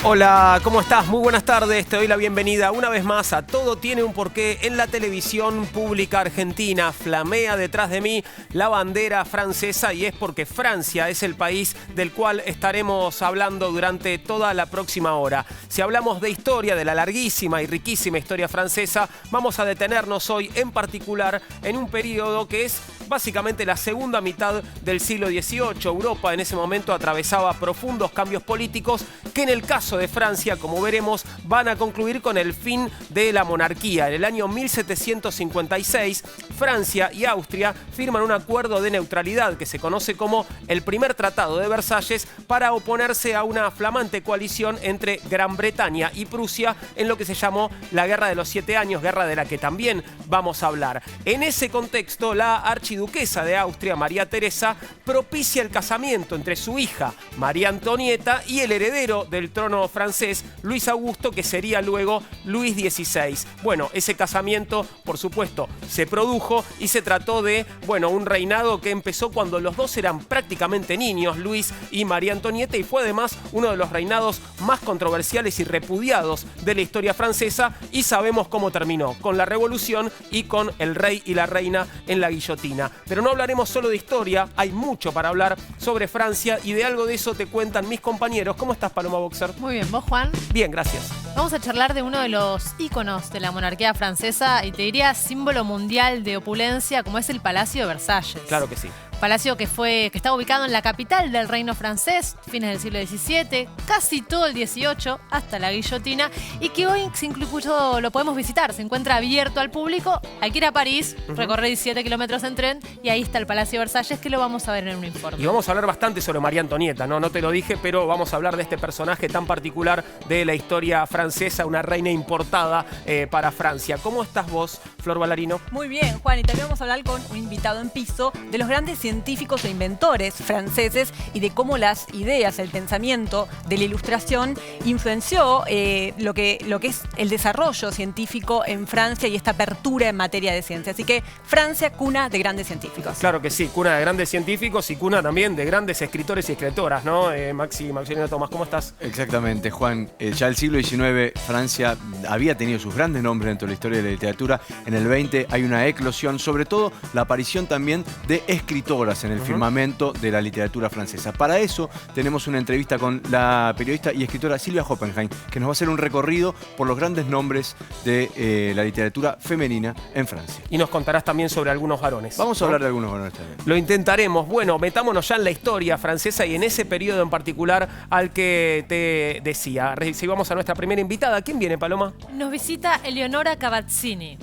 Hola, ¿cómo estás? Muy buenas tardes, te doy la bienvenida una vez más a Todo Tiene un Porqué en la televisión pública argentina. Flamea detrás de mí la bandera francesa y es porque Francia es el país del cual estaremos hablando durante toda la próxima hora. Si hablamos de historia, de la larguísima y riquísima historia francesa, vamos a detenernos hoy en particular en un periodo que es básicamente la segunda mitad del siglo XVIII. Europa en ese momento atravesaba profundos cambios políticos que en el caso de Francia, como veremos, van a concluir con el fin de la monarquía. En el año 1756, Francia y Austria firman un acuerdo de neutralidad que se conoce como el primer Tratado de Versalles para oponerse a una flamante coalición entre Gran Bretaña y Prusia en lo que se llamó la Guerra de los 7 Años, guerra de la que también vamos a hablar. En ese contexto, la archiduquesa de Austria, María Teresa, propicia el casamiento entre su hija, María Antonieta, y el heredero del trono francés, Luis Augusto, que sería luego Luis XVI. Bueno, ese casamiento, por supuesto, se produjo y se trató de, un reinado que empezó cuando los dos eran prácticamente niños, Luis y María Antonieta, y fue además uno de los reinados más controversiales y repudiados de la historia francesa, y sabemos cómo terminó, con la revolución y con el rey y la reina en la guillotina. Pero no hablaremos solo de historia, hay mucho para hablar sobre Francia y de algo de eso te cuentan mis compañeros. ¿Cómo estás, Paloma Boxer? Muy bien, ¿vos, Juan? Bien, gracias. Vamos a charlar de uno de los íconos de la monarquía francesa y te diría símbolo mundial de opulencia, como es el Palacio de Versalles. Claro que sí. Palacio que está ubicado en la capital del reino francés, fines del siglo XVII, casi todo el XVIII, hasta la guillotina, y que hoy incluso lo podemos visitar, se encuentra abierto al público. Hay que ir a París, recorrer 17 kilómetros en tren, y ahí está el Palacio de Versalles, que lo vamos a ver en un informe. Y vamos a hablar bastante sobre María Antonieta, no te lo dije, pero vamos a hablar de este personaje tan particular de la historia francesa, una reina importada para Francia. ¿Cómo estás vos, Flor Ballarino? Muy bien, Juan, y también vamos a hablar con un invitado en piso de los grandes científicos e inventores franceses y de cómo las ideas, el pensamiento de la Ilustración influenció lo que es el desarrollo científico en Francia y esta apertura en materia de ciencia. Así que Francia, cuna de grandes científicos. Claro que sí, cuna de grandes científicos y cuna también de grandes escritores y escritoras, ¿no? Maximiliano Tomás, ¿cómo estás? Exactamente, Juan. Ya el siglo XIX, Francia había tenido sus grandes nombres dentro de la historia de la literatura. En el XX hay una eclosión, sobre todo la aparición también de escritoras en el firmamento de la literatura francesa. Para eso tenemos una entrevista con la periodista y escritora Silvia Hoppenheim, que nos va a hacer un recorrido por los grandes nombres de la literatura femenina en Francia. Y nos contarás también sobre algunos varones. Vamos a hablar de algunos varones también. Lo intentaremos. Bueno, metámonos ya en la historia francesa y en ese periodo en particular al que te decía. Recibamos a nuestra primera invitada. ¿Quién viene, Paloma? Nos visita Eleonora Cavazzini.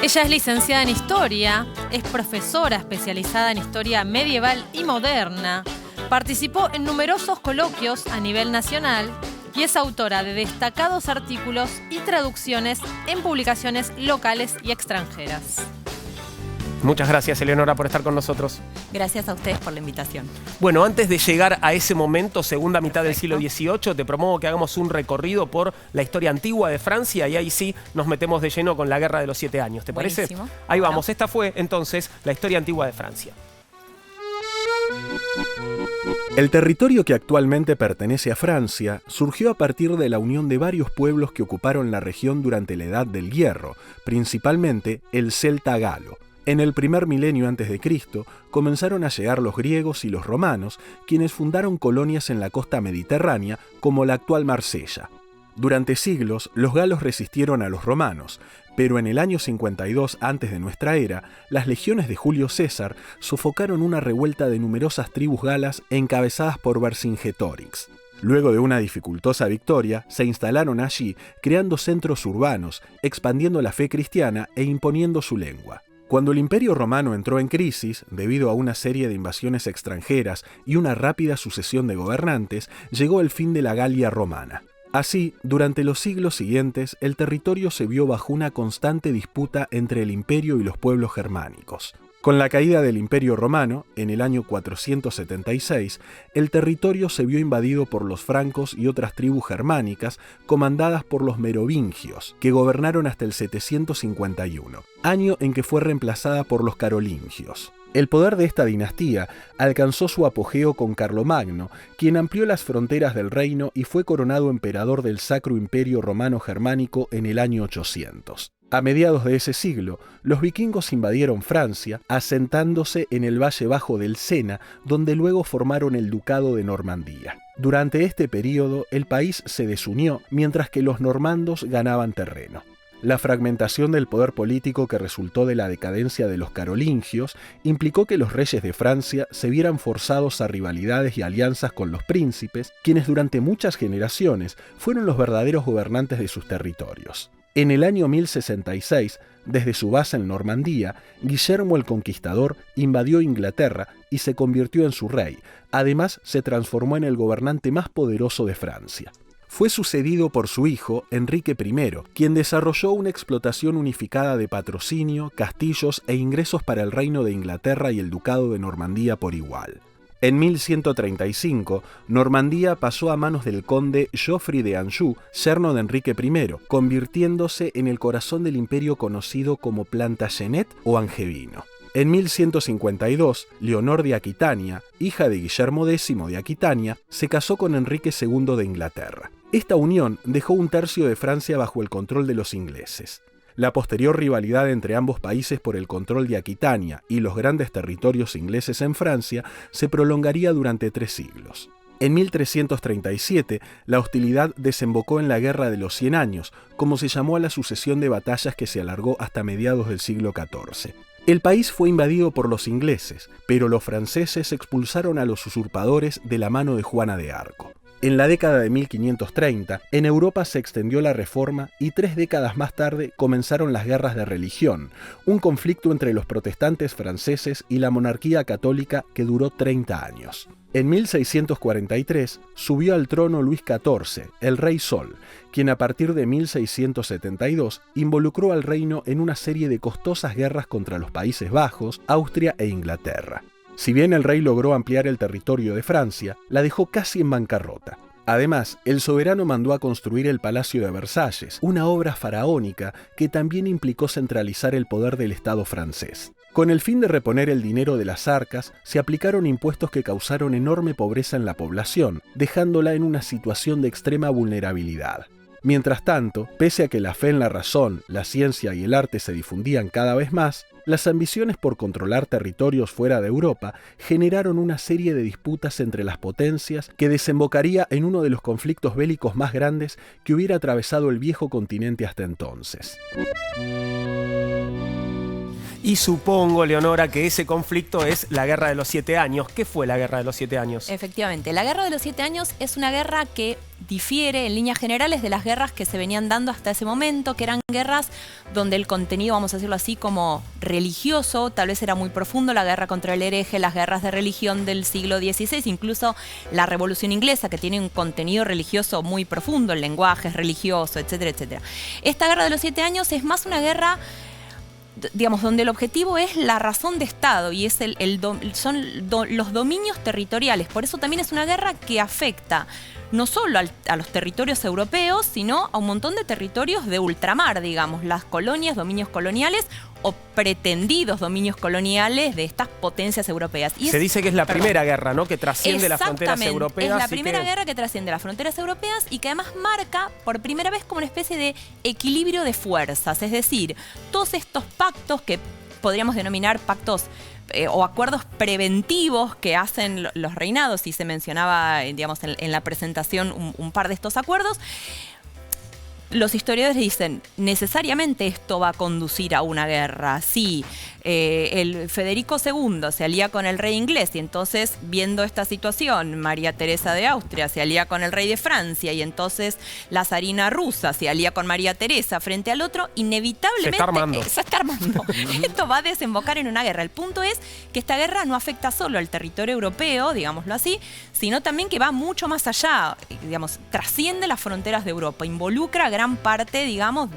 Ella es licenciada en Historia, es profesora especializada en Historia medieval y moderna, participó en numerosos coloquios a nivel nacional y es autora de destacados artículos y traducciones en publicaciones locales y extranjeras. Muchas gracias, Eleonora, por estar con nosotros. Gracias a ustedes por la invitación. Bueno, antes de llegar a ese momento, segunda mitad del siglo XVIII, te promuevo que hagamos un recorrido por la historia antigua de Francia y ahí sí nos metemos de lleno con la Guerra de los 7 Años. ¿Te parece? Buenísimo. Ahí vamos. Esta fue entonces la historia antigua de Francia. El territorio que actualmente pertenece a Francia surgió a partir de la unión de varios pueblos que ocuparon la región durante la Edad del Hierro, principalmente el celta galo. En el primer milenio antes de Cristo comenzaron a llegar los griegos y los romanos, quienes fundaron colonias en la costa mediterránea como la actual Marsella. Durante siglos, los galos resistieron a los romanos, pero en el año 52 antes de nuestra era, las legiones de Julio César sofocaron una revuelta de numerosas tribus galas encabezadas por Vercingetorix. Luego de una dificultosa victoria, se instalaron allí, creando centros urbanos, expandiendo la fe cristiana e imponiendo su lengua. Cuando el Imperio Romano entró en crisis, debido a una serie de invasiones extranjeras y una rápida sucesión de gobernantes, llegó el fin de la Galia romana. Así, durante los siglos siguientes, el territorio se vio bajo una constante disputa entre el imperio y los pueblos germánicos. Con la caída del Imperio Romano, en el año 476, el territorio se vio invadido por los francos y otras tribus germánicas comandadas por los merovingios, que gobernaron hasta el 751, año en que fue reemplazada por los carolingios. El poder de esta dinastía alcanzó su apogeo con Carlomagno, quien amplió las fronteras del reino y fue coronado emperador del Sacro Imperio Romano Germánico en el año 800. A mediados de ese siglo, los vikingos invadieron Francia, asentándose en el valle bajo del Sena, donde luego formaron el Ducado de Normandía. Durante este período, el país se desunió, mientras que los normandos ganaban terreno. La fragmentación del poder político que resultó de la decadencia de los carolingios implicó que los reyes de Francia se vieran forzados a rivalidades y alianzas con los príncipes, quienes durante muchas generaciones fueron los verdaderos gobernantes de sus territorios. En el año 1066, desde su base en Normandía, Guillermo el Conquistador invadió Inglaterra y se convirtió en su rey. Además, se transformó en el gobernante más poderoso de Francia. Fue sucedido por su hijo, Enrique I, quien desarrolló una explotación unificada de patrocinio, castillos e ingresos para el Reino de Inglaterra y el Ducado de Normandía por igual. En 1135, Normandía pasó a manos del conde Geoffrey de Anjou, yerno de Enrique I, convirtiéndose en el corazón del imperio conocido como Plantagenet o Angevino. En 1152, Leonor de Aquitania, hija de Guillermo X de Aquitania, se casó con Enrique II de Inglaterra. Esta unión dejó un tercio de Francia bajo el control de los ingleses. La posterior rivalidad entre ambos países por el control de Aquitania y los grandes territorios ingleses en Francia se prolongaría durante 3 siglos. En 1337, la hostilidad desembocó en la Guerra de los 100 Años, como se llamó a la sucesión de batallas que se alargó hasta mediados del siglo XIV. El país fue invadido por los ingleses, pero los franceses expulsaron a los usurpadores de la mano de Juana de Arco. En la década de 1530, en Europa se extendió la Reforma y 3 décadas más tarde comenzaron las guerras de religión, un conflicto entre los protestantes franceses y la monarquía católica que duró 30 años. En 1643 subió al trono Luis XIV, el Rey Sol, quien a partir de 1672 involucró al reino en una serie de costosas guerras contra los Países Bajos, Austria e Inglaterra. Si bien el rey logró ampliar el territorio de Francia, la dejó casi en bancarrota. Además, el soberano mandó a construir el Palacio de Versalles, una obra faraónica que también implicó centralizar el poder del Estado francés. Con el fin de reponer el dinero de las arcas, se aplicaron impuestos que causaron enorme pobreza en la población, dejándola en una situación de extrema vulnerabilidad. Mientras tanto, pese a que la fe en la razón, la ciencia y el arte se difundían cada vez más, las ambiciones por controlar territorios fuera de Europa generaron una serie de disputas entre las potencias que desembocaría en uno de los conflictos bélicos más grandes que hubiera atravesado el viejo continente hasta entonces. Y supongo, Leonora, que ese conflicto es la Guerra de los 7 Años. ¿Qué fue la Guerra de los 7 Años? Efectivamente, la Guerra de los 7 Años es una guerra que difiere en líneas generales de las guerras que se venían dando hasta ese momento, que eran guerras donde el contenido, vamos a decirlo así, como religioso, tal vez era muy profundo, la guerra contra el hereje, las guerras de religión del siglo XVI, incluso la Revolución Inglesa, que tiene un contenido religioso muy profundo, el lenguaje es religioso, etcétera, etcétera. Esta Guerra de los 7 Años es más una guerra, digamos, donde el objetivo es la razón de Estado y es los dominios territoriales. Por eso también es una guerra que afecta no solo a los territorios europeos, sino a un montón de territorios de ultramar, digamos, las colonias, dominios coloniales o pretendidos dominios coloniales de estas potencias europeas. Y se dice que es la primera guerra, ¿no? Que trasciende las fronteras europeas. Es la primera guerra que trasciende las fronteras europeas y que además marca por primera vez como una especie de equilibrio de fuerzas. Es decir, todos estos pactos que podríamos denominar pactos o acuerdos preventivos que hacen los reinados, y se mencionaba, digamos, en la presentación un par de estos acuerdos. Los historiadores dicen, necesariamente esto va a conducir a una guerra. Sí, el Federico II se alía con el rey inglés y entonces, viendo esta situación, María Teresa de Austria se alía con el rey de Francia y entonces la zarina rusa se alía con María Teresa frente al otro, inevitablemente se está armando. Esto va a desembocar en una guerra. El punto es que esta guerra no afecta solo al territorio europeo, digámoslo así, sino también que va mucho más allá, digamos, trasciende las fronteras de Europa, involucra a gran parte, digamos,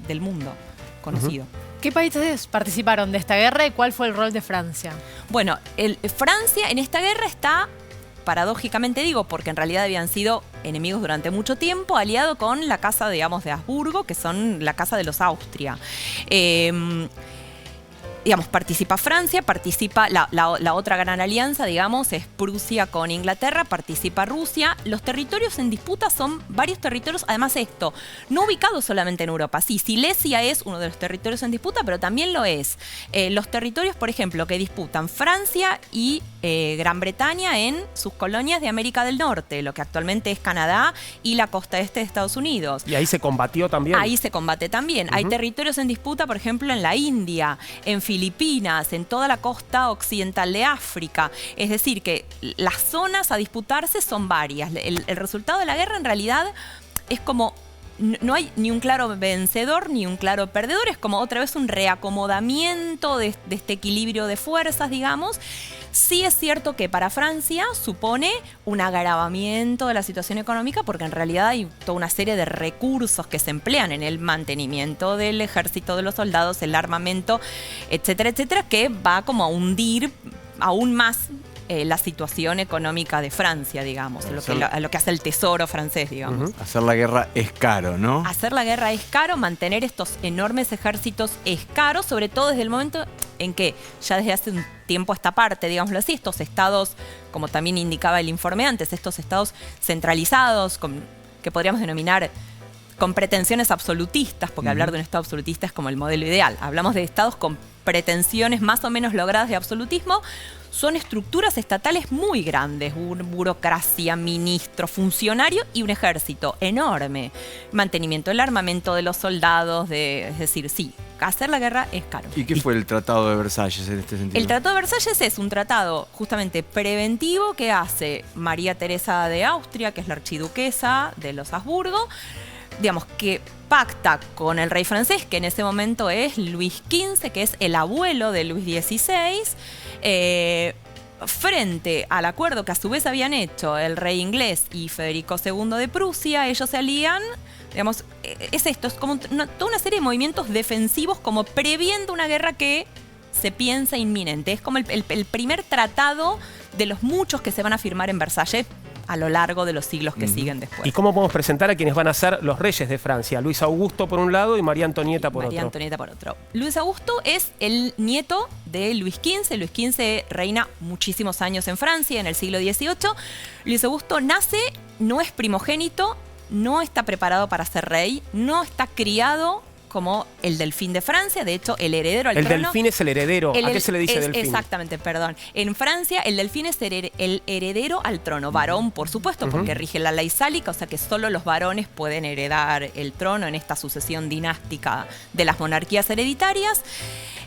del mundo conocido. ¿Qué países participaron de esta guerra y cuál fue el rol de Francia? Bueno, Francia en esta guerra está, paradójicamente digo, porque en realidad habían sido enemigos durante mucho tiempo, aliado con la casa, digamos, de Habsburgo, que son la casa de los Austria. digamos, participa Francia, participa la otra gran alianza, digamos, es Prusia con Inglaterra, participa Rusia. Los territorios en disputa son varios territorios, además esto, no ubicados solamente en Europa. Sí, Silesia es uno de los territorios en disputa, pero también lo es. Los territorios, por ejemplo, que disputan Francia y Gran Bretaña en sus colonias de América del Norte, lo que actualmente es Canadá y la costa este de Estados Unidos. Y ahí se combatió también. Ahí se combate también. Hay territorios en disputa, por ejemplo, en la India, en Filipinas, en toda la costa occidental de África. Es decir, que las zonas a disputarse son varias. El resultado de la guerra en realidad es como... No hay ni un claro vencedor ni un claro perdedor, es como otra vez un reacomodamiento de este equilibrio de fuerzas, digamos. Sí es cierto que para Francia supone un agravamiento de la situación económica porque en realidad hay toda una serie de recursos que se emplean en el mantenimiento del ejército, de los soldados, el armamento, etcétera, etcétera, que va como a hundir aún más la situación económica de Francia, digamos, lo que hace el tesoro francés, digamos. Hacer la guerra es caro, ¿no? Hacer la guerra es caro, mantener estos enormes ejércitos es caro, sobre todo desde el momento en que ya desde hace un tiempo esta parte, digámoslo así, estos estados, como también indicaba el informe antes, estos estados centralizados, que podríamos denominar con pretensiones absolutistas, porque hablar de un estado absolutista es como el modelo ideal. Hablamos de estados con pretensiones más o menos logradas de absolutismo. Son estructuras estatales muy grandes, burocracia, ministro, funcionario y un ejército enorme. Mantenimiento del armamento de los soldados, es decir, sí, hacer la guerra es caro. ¿Y qué fue el Tratado de Versalles en este sentido? El Tratado de Versalles es un tratado justamente preventivo que hace María Teresa de Austria, que es la archiduquesa de los Habsburgo, digamos, que pacta con el rey francés, que en ese momento es Luis XV, que es el abuelo de Luis XVI, frente al acuerdo que a su vez habían hecho el rey inglés y Federico II de Prusia. Ellos se alían, digamos, es esto, es como toda una serie de movimientos defensivos como previendo una guerra que se piensa inminente. Es como el primer tratado de los muchos que se van a firmar en Versalles a lo largo de los siglos que siguen después. ¿Y cómo podemos presentar a quienes van a ser los reyes de Francia? Luis Augusto por un lado y María Antonieta por otro. María Antonieta por otro. Luis Augusto es el nieto de Luis XV. Luis XV reina muchísimos años en Francia, en el siglo XVIII. Luis Augusto nace, no es primogénito, no está preparado para ser rey, no está criado como el delfín de Francia, de hecho el heredero al trono. El delfín es el heredero, ¿a qué se le dice delfín? Exactamente, perdón. En Francia el delfín es el heredero al trono, varón por supuesto, porque rige la ley sálica, o sea que solo los varones pueden heredar el trono en esta sucesión dinástica de las monarquías hereditarias.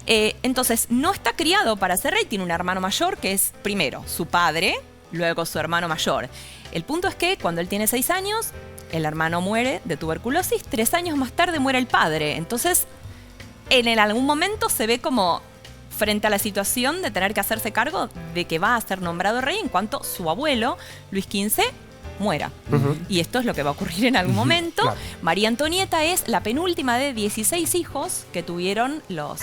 Entonces no está criado para ser rey, tiene un hermano mayor que es primero su padre, luego su hermano mayor. El punto es que cuando él tiene 6 años, el hermano muere de tuberculosis, 3 años más tarde muere el padre. Entonces, en algún momento se ve como frente a la situación de tener que hacerse cargo de que va a ser nombrado rey en cuanto su abuelo, Luis XV, muera. Y esto es lo que va a ocurrir en algún momento. Claro. María Antonieta es la penúltima de 16 hijos que tuvieron los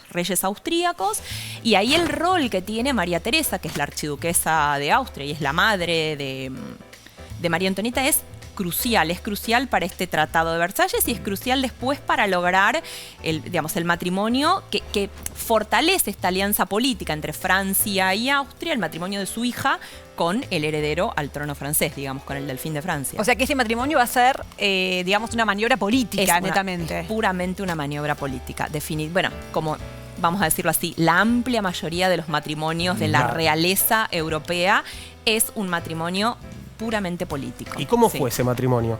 reyes austríacos. Y ahí el rol que tiene María Teresa, que es la archiduquesa de Austria y es la madre de María Antonieta, es crucial para este Tratado de Versalles y es crucial después para lograr el matrimonio que fortalece esta alianza política entre Francia y Austria, el matrimonio de su hija con el heredero al trono francés, digamos, con el delfín de Francia. O sea que ese matrimonio va a ser, digamos, una maniobra política, netamente. Es puramente una maniobra política. Bueno, como vamos a decirlo así, la amplia mayoría de los matrimonios de la realeza europea es un matrimonio puramente político. ¿Y cómo fue ese matrimonio?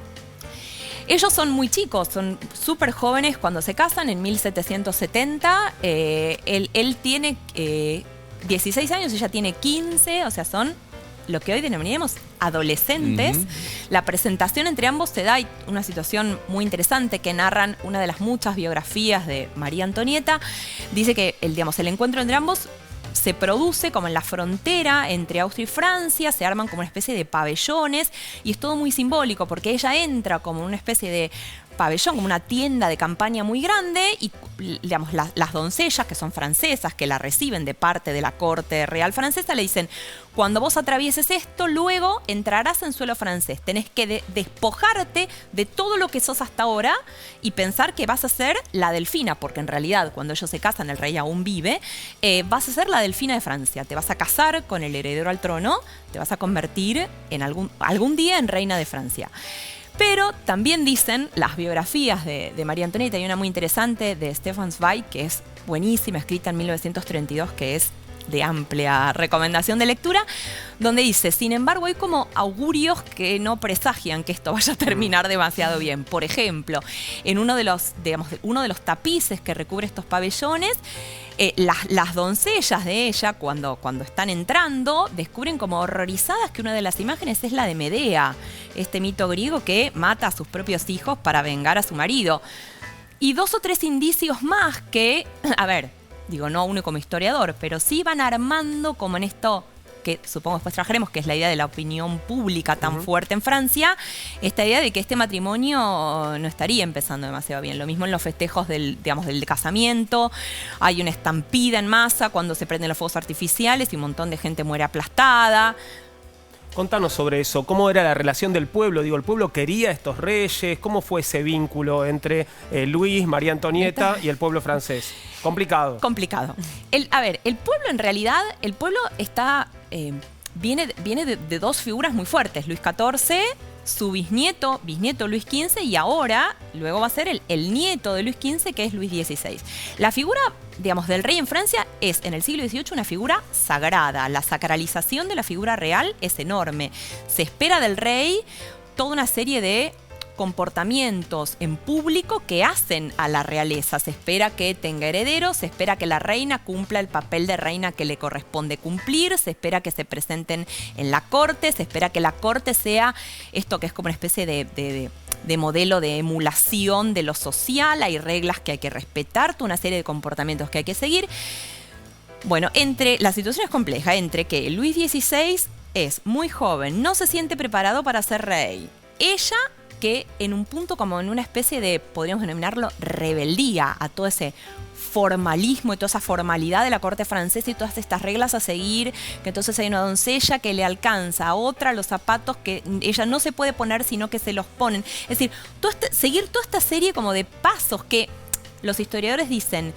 Ellos son muy chicos, son súper jóvenes cuando se casan, en 1770. Él tiene 16 años, ella tiene 15, o sea, son lo que hoy denominamos adolescentes. La presentación entre ambos se da, hay una situación muy interesante que narran una de las muchas biografías de María Antonieta. Dice que el encuentro entre ambos se produce como en la frontera entre Austria y Francia, se arman como una especie de pabellones y es todo muy simbólico porque ella entra como una especie de pabellón, como una tienda de campaña muy grande y, digamos, las doncellas, que son francesas, que la reciben de parte de la corte real francesa, le dicen: cuando vos atravieses esto, luego entrarás en suelo francés. Tenés que despojarte de todo lo que sos hasta ahora y pensar que vas a ser la delfina, porque en realidad cuando ellos se casan, el rey aún vive, vas a ser la delfina de Francia. Te vas a casar con el heredero al trono, te vas a convertir en algún día en reina de Francia. Pero también dicen las biografías de María Antonieta, hay una muy interesante de Stefan Zweig, que es buenísima, escrita en 1932, que es de amplia recomendación de lectura, donde dice: sin embargo, hay como augurios que no presagian que esto vaya a terminar demasiado bien. Por ejemplo, en uno de los tapices que recubre estos pabellones, las doncellas de ella, cuando están entrando, descubren como horrorizadas que una de las imágenes es la de Medea, este mito griego que mata a sus propios hijos para vengar a su marido. Y 2 o 3 indicios más que, a ver, digo, no uno como historiador, pero sí van armando como en esto que supongo después trajaremos, que es la idea de la opinión pública tan fuerte en Francia, esta idea de que este matrimonio no estaría empezando demasiado bien. Lo mismo en los festejos del casamiento, hay una estampida en masa cuando se prenden los fuegos artificiales y un montón de gente muere aplastada. Contanos sobre eso. ¿Cómo era la relación del pueblo? Digo, ¿el pueblo quería a estos reyes? ¿Cómo fue ese vínculo entre Luis, María Antonieta y el pueblo francés? Complicado. Complicado. El pueblo en realidad, el pueblo está viene de 2 figuras muy fuertes. Luis XIV, su bisnieto Luis XV, y ahora, luego va a ser el nieto de Luis XV, que es Luis XVI. La figura, digamos, del rey en Francia es, en el siglo XVIII, una figura sagrada. La sacralización de la figura real es enorme. Se espera del rey toda una serie de comportamientos en público que hacen a la realeza. Se espera que tenga herederos, se espera que la reina cumpla el papel de reina que le corresponde cumplir, se espera que se presenten en la corte, se espera que la corte sea esto que es como una especie de modelo de emulación de lo social. Hay reglas que hay que respetar, toda una serie de comportamientos que hay que seguir. Bueno, la situación es compleja, entre que Luis XVI es muy joven, no se siente preparado para ser rey. Ella, que en un punto como en una especie de, podríamos denominarlo, rebeldía a todo ese formalismo y toda esa formalidad de la corte francesa y todas estas reglas a seguir, que entonces hay una doncella que le alcanza a otra los zapatos que ella no se puede poner, sino que se los ponen. Es decir, seguir toda esta serie como de pasos que los historiadores dicen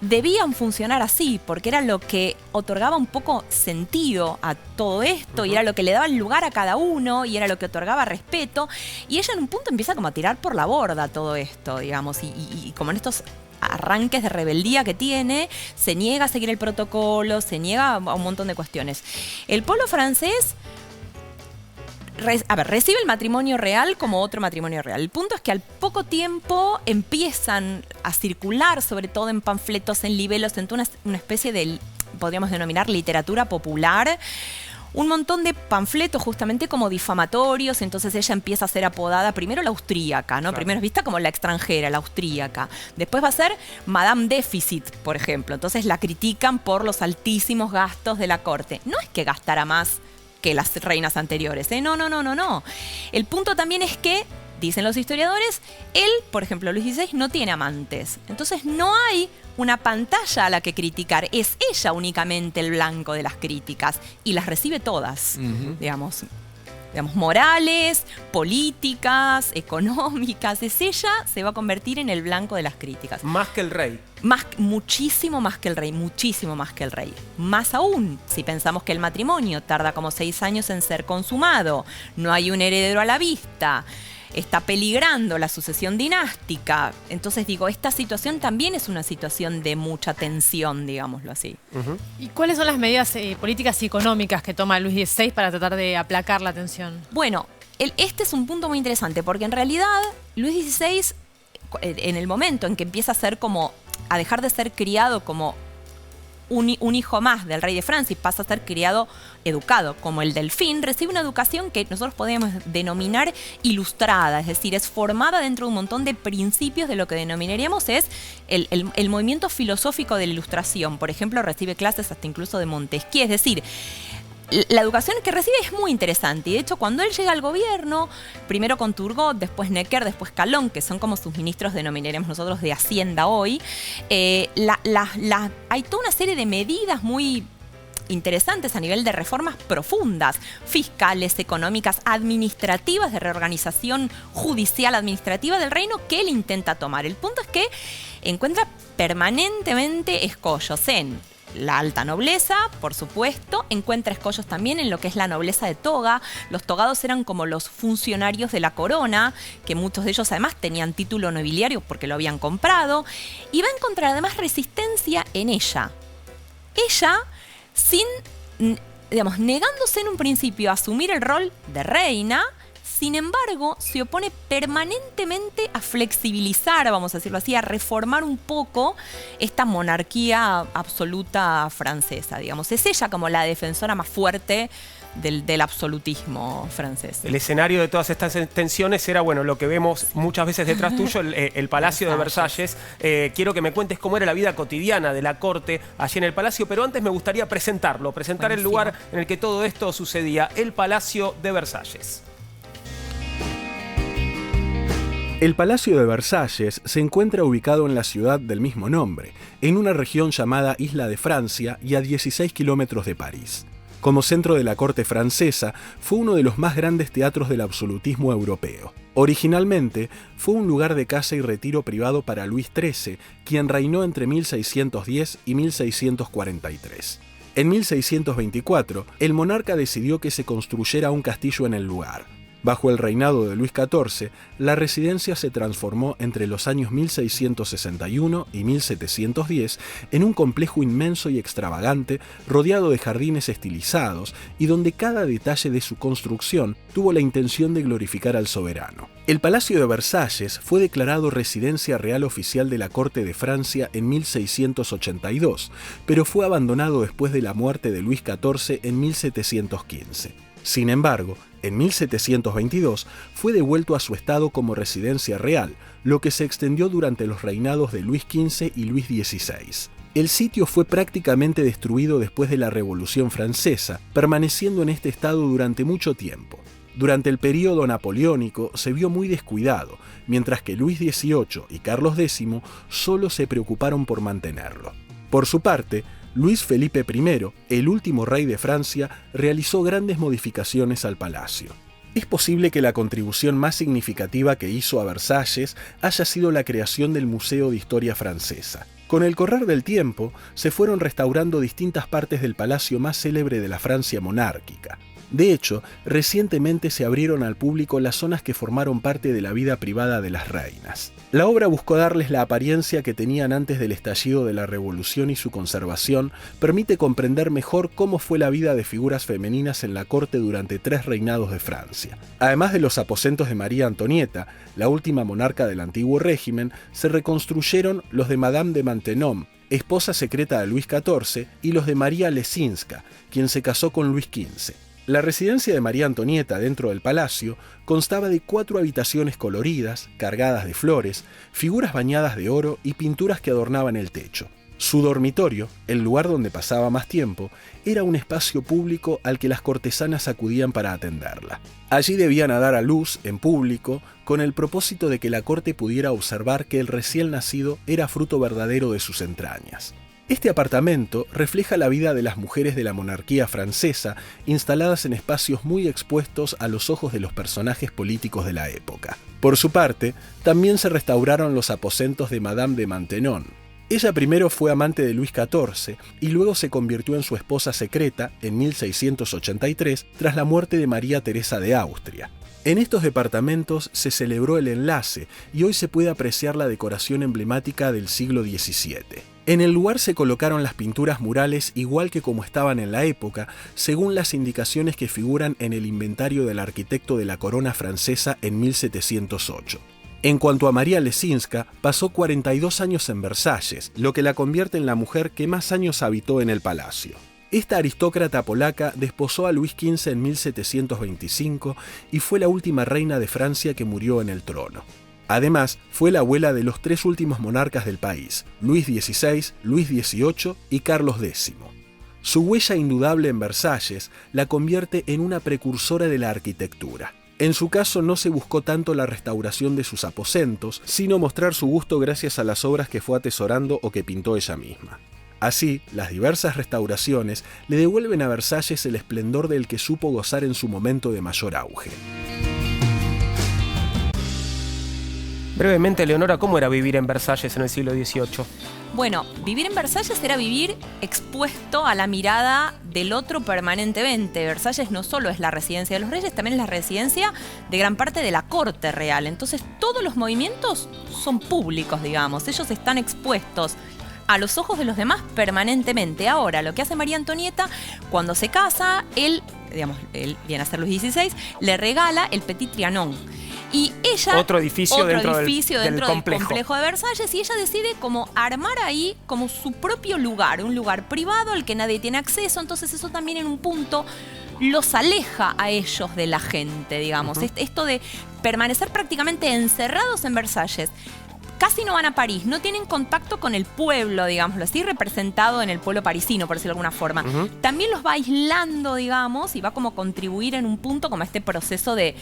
debían funcionar así, porque era lo que otorgaba un poco sentido a todo esto, y era lo que le daba el lugar a cada uno, y era lo que otorgaba respeto. Y ella en un punto empieza como a tirar por la borda todo esto, digamos, y como en estos arranques de rebeldía que tiene, se niega a seguir el protocolo, se niega a un montón de cuestiones. El pueblo francés recibe el matrimonio real como otro matrimonio real. El punto es que al poco tiempo empiezan a circular, sobre todo en panfletos, en libelos, en toda una especie de, podríamos denominar, literatura popular, un montón de panfletos justamente como difamatorios. Entonces ella empieza a ser apodada primero la austríaca, ¿no? Claro. Primero es vista como la extranjera, la austríaca. Después va a ser Madame Déficit, por ejemplo. Entonces la critican por los altísimos gastos de la corte. No es que gastara más que las reinas anteriores, ¿eh? No. El punto también es que, dicen los historiadores, él, por ejemplo, Luis XVI, no tiene amantes. Entonces no hay una pantalla a la que criticar. Es ella únicamente el blanco de las críticas y las recibe todas, digamos, morales, políticas, económicas. Es ella, se va a convertir en el blanco de las críticas. Más que el rey. Muchísimo más que el rey, muchísimo más que el rey. Más aún, si pensamos que el matrimonio tarda como 6 años en ser consumado, no hay un heredero a la vista, está peligrando la sucesión dinástica. Entonces digo, esta situación también es una situación de mucha tensión, digámoslo así. ¿Y cuáles son las medidas políticas y económicas que toma Luis XVI para tratar de aplacar la tensión? Bueno, este es un punto muy interesante, porque en realidad Luis XVI, en el momento en que empieza a dejar de ser criado como un hijo más del rey de Francia y pasa a ser criado, educado como el delfín, recibe una educación que nosotros podemos denominar ilustrada, es decir, es formada dentro de un montón de principios de lo que denominaríamos es el movimiento filosófico de la Ilustración. Por ejemplo, recibe clases hasta incluso de Montesquieu, es decir, la educación que recibe es muy interesante. Y de hecho, cuando él llega al gobierno, primero con Turgot, después Necker, después Calón, que son como sus ministros, denominaremos nosotros, de Hacienda hoy, hay toda una serie de medidas muy interesantes a nivel de reformas profundas, fiscales, económicas, administrativas, de reorganización judicial administrativa del reino, que él intenta tomar. El punto es que encuentra permanentemente escollos en la alta nobleza, por supuesto, encuentra escollos también en lo que es la nobleza de toga. Los togados eran como los funcionarios de la corona, que muchos de ellos además tenían título nobiliario porque lo habían comprado, y va a encontrar además resistencia en ella. Ella, negándose en un principio a asumir el rol de reina, sin embargo, se opone permanentemente a flexibilizar, vamos a decirlo así, a reformar un poco esta monarquía absoluta francesa, digamos. Es ella como la defensora más fuerte del absolutismo francés. El escenario de todas estas tensiones era, bueno, lo que vemos muchas veces detrás tuyo, el Palacio de Versalles. Quiero que me cuentes cómo era la vida cotidiana de la corte allí en el Palacio, pero antes me gustaría presentar el lugar en el que todo esto sucedía, el Palacio de Versalles. El Palacio de Versalles se encuentra ubicado en la ciudad del mismo nombre, en una región llamada Isla de Francia y a 16 kilómetros de París. Como centro de la corte francesa, fue uno de los más grandes teatros del absolutismo europeo. Originalmente, fue un lugar de caza y retiro privado para Luis XIII, quien reinó entre 1610 y 1643. En 1624, el monarca decidió que se construyera un castillo en el lugar. Bajo el reinado de Luis XIV, la residencia se transformó entre los años 1661 y 1710 en un complejo inmenso y extravagante, rodeado de jardines estilizados y donde cada detalle de su construcción tuvo la intención de glorificar al soberano. El Palacio de Versalles fue declarado residencia real oficial de la Corte de Francia en 1682, pero fue abandonado después de la muerte de Luis XIV en 1715. Sin embargo, en 1722 fue devuelto a su estado como residencia real, lo que se extendió durante los reinados de Luis XV y Luis XVI. El sitio fue prácticamente destruido después de la Revolución Francesa, permaneciendo en este estado durante mucho tiempo. Durante el período napoleónico se vio muy descuidado, mientras que Luis XVIII y Carlos X solo se preocuparon por mantenerlo. Por su parte, Luis Felipe I, el último rey de Francia, realizó grandes modificaciones al palacio. Es posible que la contribución más significativa que hizo a Versalles haya sido la creación del Museo de Historia Francesa. Con el correr del tiempo, se fueron restaurando distintas partes del palacio más célebre de la Francia monárquica. De hecho, recientemente se abrieron al público las zonas que formaron parte de la vida privada de las reinas. La obra buscó darles la apariencia que tenían antes del estallido de la Revolución, y su conservación permite comprender mejor cómo fue la vida de figuras femeninas en la corte durante 3 reinados de Francia. Además de los aposentos de María Antonieta, la última monarca del antiguo régimen, se reconstruyeron los de Madame de Maintenon, esposa secreta de Luis XIV, y los de María Lesinska, quien se casó con Luis XV. La residencia de María Antonieta dentro del palacio constaba de 4 habitaciones coloridas, cargadas de flores, figuras bañadas de oro y pinturas que adornaban el techo. Su dormitorio, el lugar donde pasaba más tiempo, era un espacio público al que las cortesanas acudían para atenderla. Allí debían dar a luz en público, con el propósito de que la corte pudiera observar que el recién nacido era fruto verdadero de sus entrañas. Este apartamento refleja la vida de las mujeres de la monarquía francesa, instaladas en espacios muy expuestos a los ojos de los personajes políticos de la época. Por su parte, también se restauraron los aposentos de Madame de Maintenon. Ella primero fue amante de Luis XIV y luego se convirtió en su esposa secreta en 1683 tras la muerte de María Teresa de Austria. En estos departamentos se celebró el enlace y hoy se puede apreciar la decoración emblemática del siglo XVII. En el lugar se colocaron las pinturas murales igual que como estaban en la época, según las indicaciones que figuran en el inventario del arquitecto de la corona francesa en 1708. En cuanto a María Lesinska, pasó 42 años en Versalles, lo que la convierte en la mujer que más años habitó en el palacio. Esta aristócrata polaca desposó a Luis XV en 1725 y fue la última reina de Francia que murió en el trono. Además, fue la abuela de los 3 últimos monarcas del país, Luis XVI, Luis XVIII y Carlos X. Su huella indudable en Versalles la convierte en una precursora de la arquitectura. En su caso no se buscó tanto la restauración de sus aposentos, sino mostrar su gusto gracias a las obras que fue atesorando o que pintó ella misma. Así, las diversas restauraciones le devuelven a Versalles el esplendor del que supo gozar en su momento de mayor auge. Brevemente, Leonora, ¿cómo era vivir en Versalles en el siglo XVIII? Bueno, vivir en Versalles era vivir expuesto a la mirada del otro permanentemente. Versalles no solo es la residencia de los reyes, también es la residencia de gran parte de la corte real. Entonces, todos los movimientos son públicos, digamos. Ellos están expuestos a los ojos de los demás permanentemente. Ahora, lo que hace María Antonieta, cuando se casa, él viene a ser Luis XVI, le regala el Petit Trianon. Y ella, otro edificio dentro del complejo de Versalles, y ella decide como armar ahí como su propio lugar, un lugar privado al que nadie tiene acceso. Entonces eso también en un punto los aleja a ellos de la gente, digamos. Esto de permanecer prácticamente encerrados en Versalles. Casi no van a París, no tienen contacto con el pueblo, digámoslo así, representado en el pueblo parisino, por decirlo de alguna forma. También los va aislando, digamos, y va como a contribuir en un punto como a este proceso de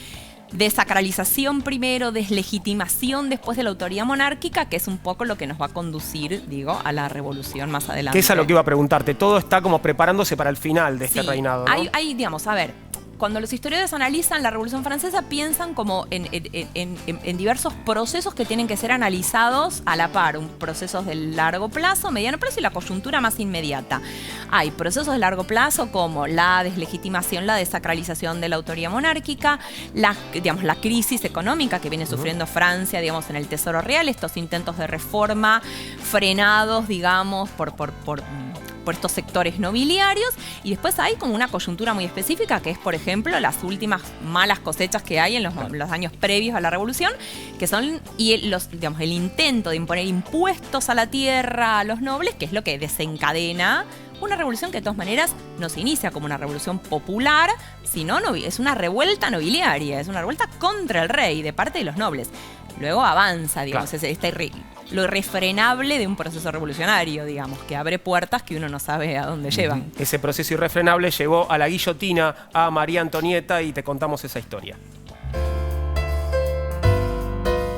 desacralización primero, deslegitimación después de la autoridad monárquica, que es un poco lo que nos va a conducir, a la revolución más adelante. Que es a lo que iba a preguntarte. Todo está como preparándose para el final de este reinado, ¿no? Hay, digamos, a ver, cuando los historiadores analizan la Revolución Francesa, piensan como en diversos procesos que tienen que ser analizados a la par, procesos de largo plazo, mediano plazo y la coyuntura más inmediata. Hay procesos de largo plazo como la deslegitimación, la desacralización de la autoridad monárquica, la crisis económica que viene sufriendo Francia, en el Tesoro Real, estos intentos de reforma frenados, por estos sectores nobiliarios, y después hay como una coyuntura muy específica que es, por ejemplo, las últimas malas cosechas que hay en los años previos a la revolución, que son el intento de imponer impuestos a la tierra a los nobles, que es lo que desencadena una revolución que de todas maneras no se inicia como una revolución popular, sino es una revuelta nobiliaria, es una revuelta contra el rey de parte de los nobles. Luego avanza, lo irrefrenable de un proceso revolucionario, que abre puertas que uno no sabe a dónde llevan. Ese proceso irrefrenable llevó a la guillotina a María Antonieta y te contamos esa historia.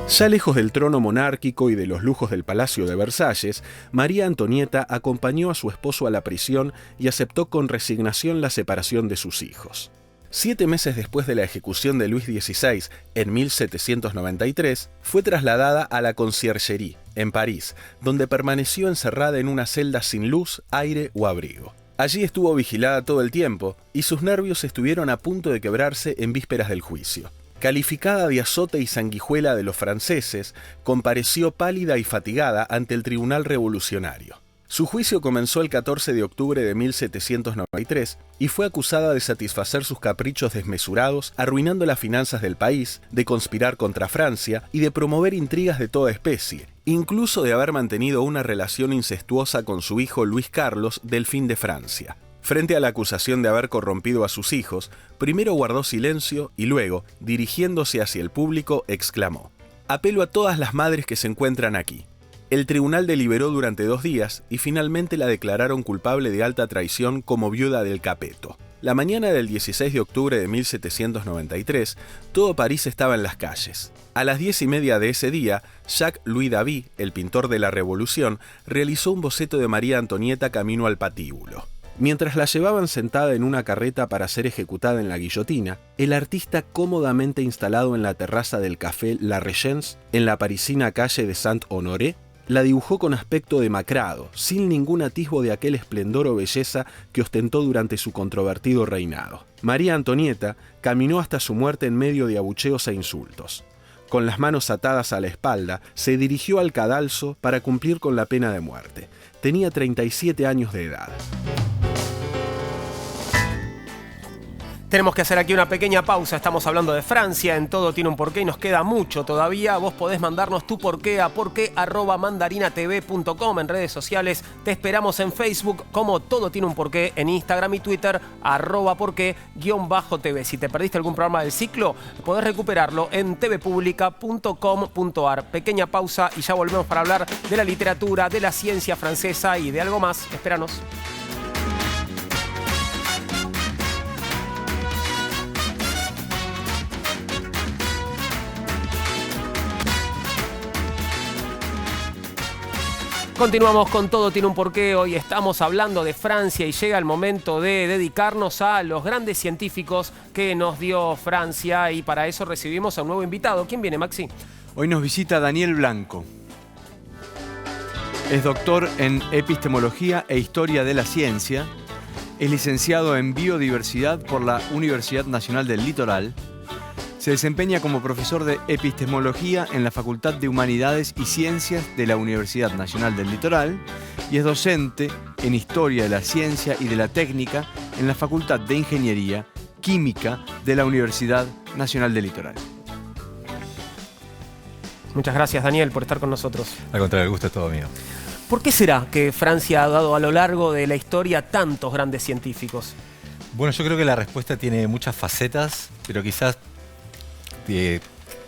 Ya lejos del trono monárquico y de los lujos del Palacio de Versalles, María Antonieta acompañó a su esposo a la prisión y aceptó con resignación la separación de sus hijos. 7 meses después de la ejecución de Luis XVI, en 1793, fue trasladada a la Conciergerie, en París, donde permaneció encerrada en una celda sin luz, aire o abrigo. Allí estuvo vigilada todo el tiempo y sus nervios estuvieron a punto de quebrarse en vísperas del juicio. Calificada de azote y sanguijuela de los franceses, compareció pálida y fatigada ante el tribunal revolucionario. Su juicio comenzó el 14 de octubre de 1793 y fue acusada de satisfacer sus caprichos desmesurados, arruinando las finanzas del país, de conspirar contra Francia y de promover intrigas de toda especie, incluso de haber mantenido una relación incestuosa con su hijo Luis Carlos, delfín de Francia. Frente a la acusación de haber corrompido a sus hijos, primero guardó silencio y luego, dirigiéndose hacia el público, exclamó: «Apelo a todas las madres que se encuentran aquí». El tribunal deliberó durante 2 días y finalmente la declararon culpable de alta traición como viuda del Capeto. La mañana del 16 de octubre de 1793, todo París estaba en las calles. A las 10:30 de ese día, Jacques-Louis David, el pintor de la Revolución, realizó un boceto de María Antonieta camino al patíbulo. Mientras la llevaban sentada en una carreta para ser ejecutada en la guillotina, el artista, cómodamente instalado en la terraza del café La Régence, en la parisina calle de Saint-Honoré, la dibujó con aspecto demacrado, sin ningún atisbo de aquel esplendor o belleza que ostentó durante su controvertido reinado. María Antonieta caminó hasta su muerte en medio de abucheos e insultos. Con las manos atadas a la espalda, se dirigió al cadalso para cumplir con la pena de muerte. Tenía 37 años de edad. Tenemos que hacer aquí una pequeña pausa. Estamos hablando de Francia, en Todo Tiene un Porqué y nos queda mucho todavía. Vos podés mandarnos tu porqué a porqué@mandarinatv.com. En redes sociales te esperamos en Facebook como Todo Tiene un Porqué, en Instagram y Twitter @porqué_tv. Si te perdiste algún programa del ciclo, podés recuperarlo en tvpublica.com.ar. Pequeña pausa y ya volvemos para hablar de la literatura, de la ciencia francesa y de algo más. Espéranos. Continuamos con Todo Tiene un Porqué. Hoy estamos hablando de Francia y llega el momento de dedicarnos a los grandes científicos que nos dio Francia, y para eso recibimos a un nuevo invitado. ¿Quién viene, Maxi? Hoy nos visita Daniel Blanco. Es doctor en epistemología e historia de la ciencia. Es licenciado en biodiversidad por la Universidad Nacional del Litoral. Se desempeña como profesor de epistemología en la Facultad de Humanidades y Ciencias de la Universidad Nacional del Litoral y es docente en Historia de la Ciencia y de la Técnica en la Facultad de Ingeniería Química de la Universidad Nacional del Litoral. Muchas gracias, Daniel, por estar con nosotros. Al contrario, el gusto es todo mío. ¿Por qué será que Francia ha dado a lo largo de la historia tantos grandes científicos? Bueno, yo creo que la respuesta tiene muchas facetas, pero quizás,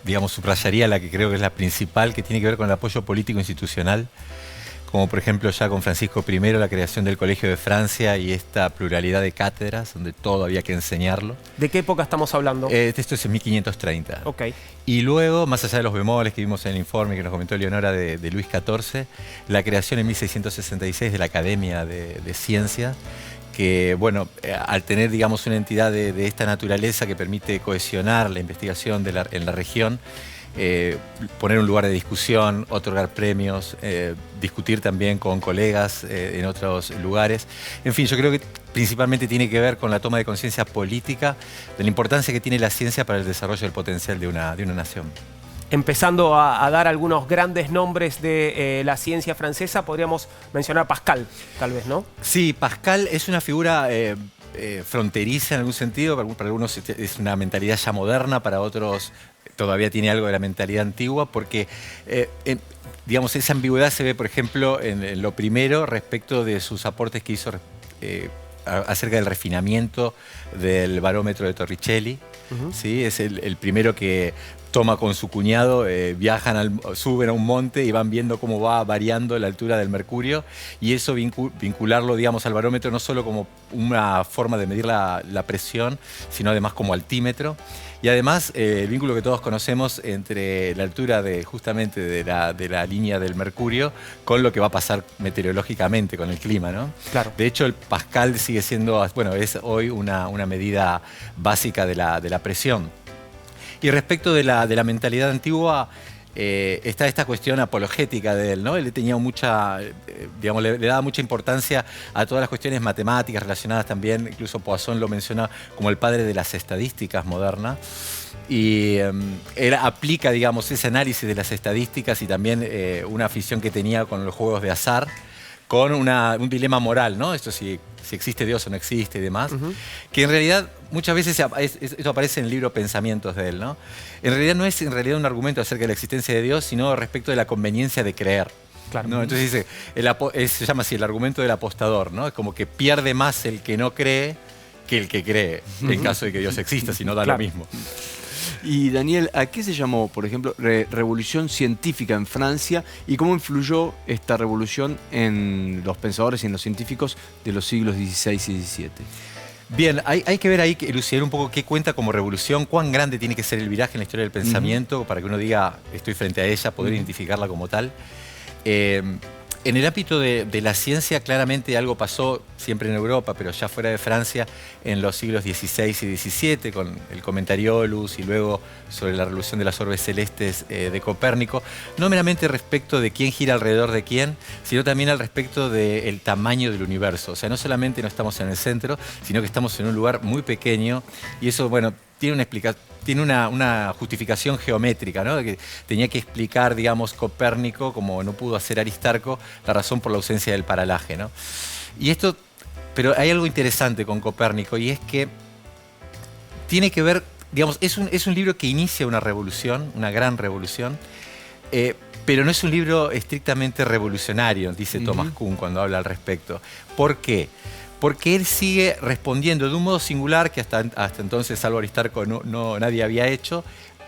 digamos, subrayaría la que creo que es la principal, que tiene que ver con el apoyo político institucional, como por ejemplo ya con Francisco I, la creación del Colegio de Francia y esta pluralidad de cátedras, donde todo había que enseñarlo. ¿De qué época estamos hablando? Esto es en 1530. Ok. Y luego, más allá de los bemoles que vimos en el informe que nos comentó Leonora de Luis XIV, la creación en 1666 de la Academia de Ciencias, que, bueno, al tener, digamos, una entidad de esta naturaleza que permite cohesionar la investigación en la región, poner un lugar de discusión, otorgar premios, discutir también con colegas en otros lugares. En fin, yo creo que principalmente tiene que ver con la toma de conciencia política de la importancia que tiene la ciencia para el desarrollo del potencial de una nación. Empezando a dar algunos grandes nombres de la ciencia francesa, podríamos mencionar a Pascal, tal vez, ¿no? Sí, Pascal es una figura fronteriza en algún sentido. Para algunos es una mentalidad ya moderna, para otros todavía tiene algo de la mentalidad antigua, porque digamos, esa ambigüedad se ve, por ejemplo, en lo primero respecto de sus aportes que hizo acerca del refinamiento del barómetro de Torricelli. ¿Sí? Es el primero que toma con su cuñado, suben a un monte y van viendo cómo va variando la altura del mercurio, y eso vincularlo, digamos, al barómetro no solo como una forma de medir la presión, sino además como altímetro. Y además el vínculo que todos conocemos entre la altura justamente de la línea del mercurio con lo que va a pasar meteorológicamente con el clima, ¿no? Claro. De hecho, el Pascal sigue siendo, bueno, es hoy una medida básica de la presión. Y respecto de la mentalidad antigua, está esta cuestión apologética de él, ¿no? Él tenía digamos, le daba mucha importancia a todas las cuestiones matemáticas relacionadas también, incluso Poisson lo menciona como el padre de las estadísticas modernas. Y él aplica, digamos, ese análisis de las estadísticas y también una afición que tenía con los juegos de azar, con un dilema moral, ¿no? Esto si existe Dios o no existe y demás, que en realidad muchas veces esto aparece en el libro Pensamientos de él, ¿no? En realidad no es un argumento acerca de la existencia de Dios, sino respecto de la conveniencia de creer. Claro. ¿No? Entonces dice, se llama así el argumento del apostador, ¿no? Es como que pierde más el que no cree que el que cree, en caso de que Dios exista, si no da lo mismo. Y Daniel, ¿a qué se llamó, por ejemplo, revolución científica en Francia y cómo influyó esta revolución en los pensadores y en los científicos de los siglos XVI y XVII? Bien, hay que ver ahí, elucidar un poco qué cuenta como revolución, cuán grande tiene que ser el viraje en la historia del pensamiento para que uno diga, estoy frente a ella, poder identificarla como tal. En el ámbito de la ciencia, claramente algo pasó siempre en Europa, pero ya fuera de Francia, en los siglos XVI y XVII, con el Commentariolus y luego sobre la revolución de las orbes celestes de Copérnico, no meramente respecto de quién gira alrededor de quién, sino también al respecto del tamaño del universo. O sea, no solamente no estamos en el centro, sino que estamos en un lugar muy pequeño, y eso, bueno, tiene una justificación geométrica, ¿no? Que tenía que explicar, digamos, Copérnico, como no pudo hacer Aristarco, la razón por la ausencia del paralaje, ¿no? Pero hay algo interesante con Copérnico, y es que tiene que ver, digamos, es un libro que inicia una revolución, una gran revolución, pero no es un libro estrictamente revolucionario, dice Thomas Kuhn cuando habla al respecto. ¿Por qué? Porque él sigue respondiendo de un modo singular que hasta entonces, salvo Aristarco, nadie había hecho,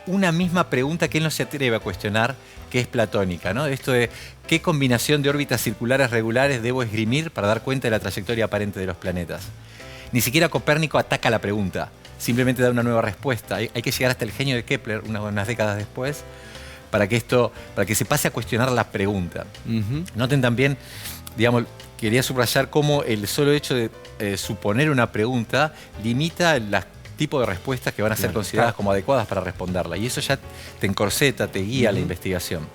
una misma pregunta que él no se atreve a cuestionar, que es platónica, ¿no? Esto de qué combinación de órbitas circulares regulares debo esgrimir para dar cuenta de la trayectoria aparente de los planetas. Ni siquiera Copérnico ataca la pregunta, simplemente da una nueva respuesta. Hay que llegar hasta el genio de Kepler unas décadas después para que se pase a cuestionar la pregunta. Ujú. Noten también, digamos, quería subrayar cómo el solo hecho de suponer una pregunta limita el tipo de respuestas que van a ser consideradas como adecuadas para responderla. Y eso ya te encorseta, te guía la investigación.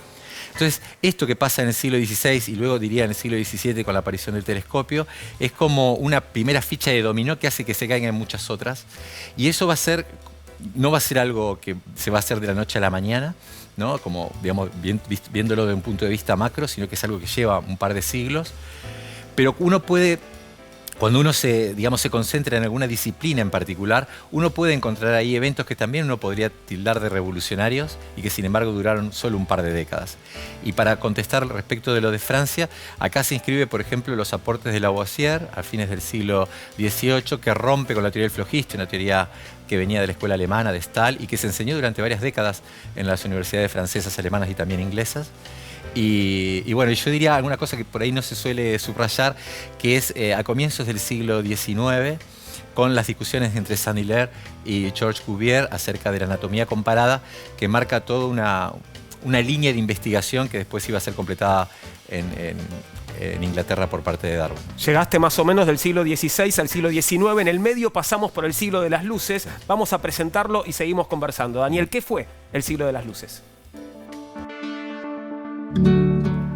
Entonces, esto que pasa en el siglo XVI y luego diría en el siglo XVII con la aparición del telescopio, es como una primera ficha de dominó que hace que se caigan muchas otras. Y eso no va a ser algo que se va a hacer de la noche a la mañana, ¿no? Como, digamos, viéndolo desde un punto de vista macro, sino que es algo que lleva un par de siglos. Pero uno puede, cuando uno se concentra en alguna disciplina en particular, uno puede encontrar ahí eventos que también uno podría tildar de revolucionarios y que sin embargo duraron solo un par de décadas. Y para contestar respecto de lo de Francia, acá se inscribe, por ejemplo, los aportes de Lavoisier a fines del siglo XVIII, que rompe con la teoría del flogisto, una teoría que venía de la escuela alemana, de Stahl, y que se enseñó durante varias décadas en las universidades francesas, alemanas y también inglesas. Y bueno, yo diría alguna cosa que por ahí no se suele subrayar, que es a comienzos del siglo XIX, con las discusiones entre Saint-Hilaire y Georges Cuvier acerca de la anatomía comparada, que marca toda una línea de investigación que después iba a ser completada en Inglaterra por parte de Darwin. Llegaste más o menos del siglo XVI al siglo XIX. En el medio pasamos por el siglo de las luces. Vamos a presentarlo y seguimos conversando. Daniel, ¿qué fue el siglo de las luces?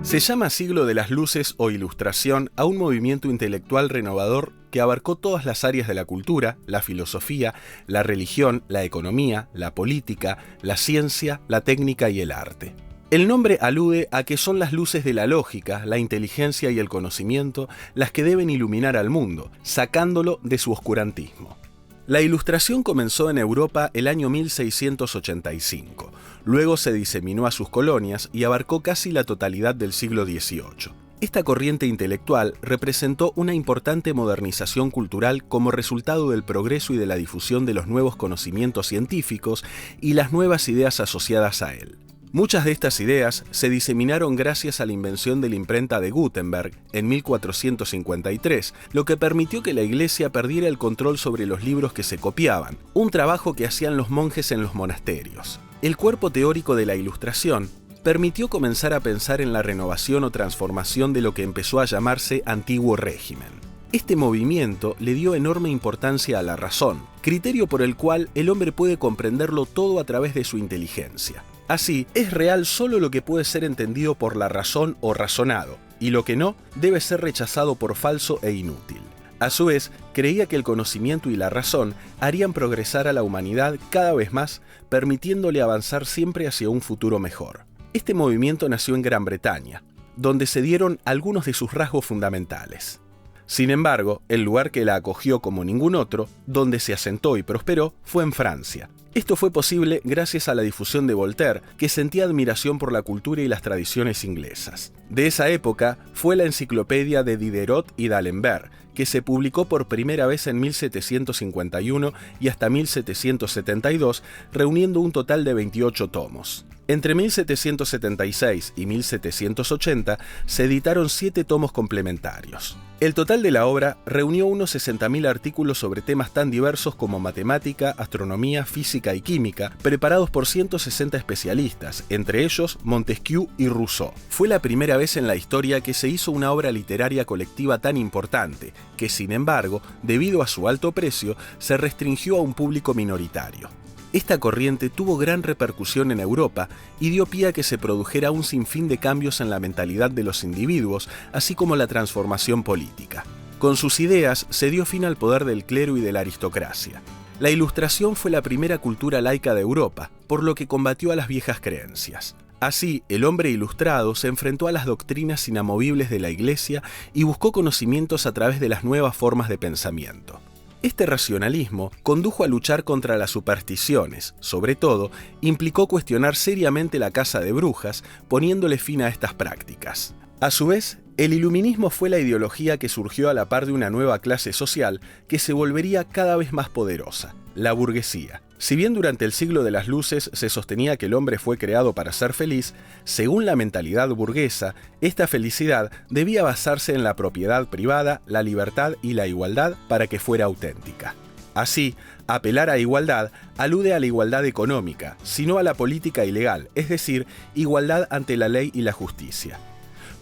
Se llama siglo de las luces o ilustración a un movimiento intelectual renovador que abarcó todas las áreas de la cultura, la filosofía, la religión, la economía, la política, la ciencia, la técnica y el arte. El nombre alude a que son las luces de la lógica, la inteligencia y el conocimiento las que deben iluminar al mundo, sacándolo de su oscurantismo. La Ilustración comenzó en Europa el año 1685. Luego se diseminó a sus colonias y abarcó casi la totalidad del siglo XVIII. Esta corriente intelectual representó una importante modernización cultural como resultado del progreso y de la difusión de los nuevos conocimientos científicos y las nuevas ideas asociadas a él. Muchas de estas ideas se diseminaron gracias a la invención de la imprenta de Gutenberg en 1453, lo que permitió que la Iglesia perdiera el control sobre los libros que se copiaban, un trabajo que hacían los monjes en los monasterios. El cuerpo teórico de la Ilustración permitió comenzar a pensar en la renovación o transformación de lo que empezó a llamarse Antiguo Régimen. Este movimiento le dio enorme importancia a la razón, criterio por el cual el hombre puede comprenderlo todo a través de su inteligencia. Así, es real solo lo que puede ser entendido por la razón o razonado, y lo que no debe ser rechazado por falso e inútil. A su vez, creía que el conocimiento y la razón harían progresar a la humanidad cada vez más, permitiéndole avanzar siempre hacia un futuro mejor. Este movimiento nació en Gran Bretaña, donde se dieron algunos de sus rasgos fundamentales. Sin embargo, el lugar que la acogió como ningún otro, donde se asentó y prosperó, fue en Francia. Esto fue posible gracias a la difusión de Voltaire, que sentía admiración por la cultura y las tradiciones inglesas. De esa época fue la enciclopedia de Diderot y d'Alembert, que se publicó por primera vez en 1751 y hasta 1772, reuniendo un total de 28 tomos. Entre 1776 y 1780 se editaron 7 tomos complementarios. El total de la obra reunió unos 60.000 artículos sobre temas tan diversos como matemática, astronomía, física y química, preparados por 160 especialistas, entre ellos Montesquieu y Rousseau. Fue la primera vez en la historia que se hizo una obra literaria colectiva tan importante, que sin embargo, debido a su alto precio, se restringió a un público minoritario. Esta corriente tuvo gran repercusión en Europa y dio pie a que se produjera un sinfín de cambios en la mentalidad de los individuos, así como la transformación política. Con sus ideas se dio fin al poder del clero y de la aristocracia. La Ilustración fue la primera cultura laica de Europa, por lo que combatió a las viejas creencias. Así, el hombre ilustrado se enfrentó a las doctrinas inamovibles de la Iglesia y buscó conocimientos a través de las nuevas formas de pensamiento. Este racionalismo condujo a luchar contra las supersticiones, sobre todo, implicó cuestionar seriamente la caza de brujas, poniéndole fin a estas prácticas. A su vez, el iluminismo fue la ideología que surgió a la par de una nueva clase social que se volvería cada vez más poderosa, la burguesía. Si bien durante el siglo de las luces se sostenía que el hombre fue creado para ser feliz, según la mentalidad burguesa, esta felicidad debía basarse en la propiedad privada, la libertad y la igualdad para que fuera auténtica. Así, apelar a igualdad alude a la igualdad económica, sino a la política y legal, es decir, igualdad ante la ley y la justicia.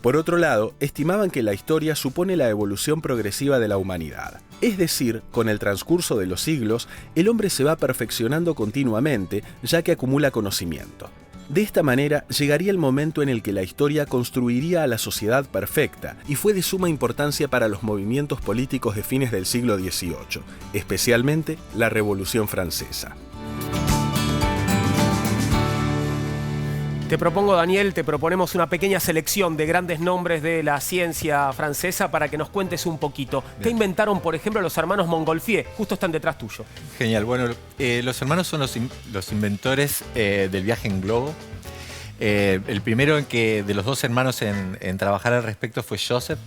Por otro lado, estimaban que la historia supone la evolución progresiva de la humanidad. Es decir, con el transcurso de los siglos, el hombre se va perfeccionando continuamente, ya que acumula conocimiento. De esta manera, llegaría el momento en el que la historia construiría a la sociedad perfecta, y fue de suma importancia para los movimientos políticos de fines del siglo XVIII, especialmente la Revolución Francesa. Te propongo, Daniel, te proponemos una pequeña selección de grandes nombres de la ciencia francesa para que nos cuentes un poquito. Bien. ¿Qué inventaron, por ejemplo, los hermanos Montgolfier? Justo están detrás tuyo. Genial. Bueno, los hermanos son los inventores del viaje en globo. El primero de los dos hermanos en trabajar al respecto fue Joseph.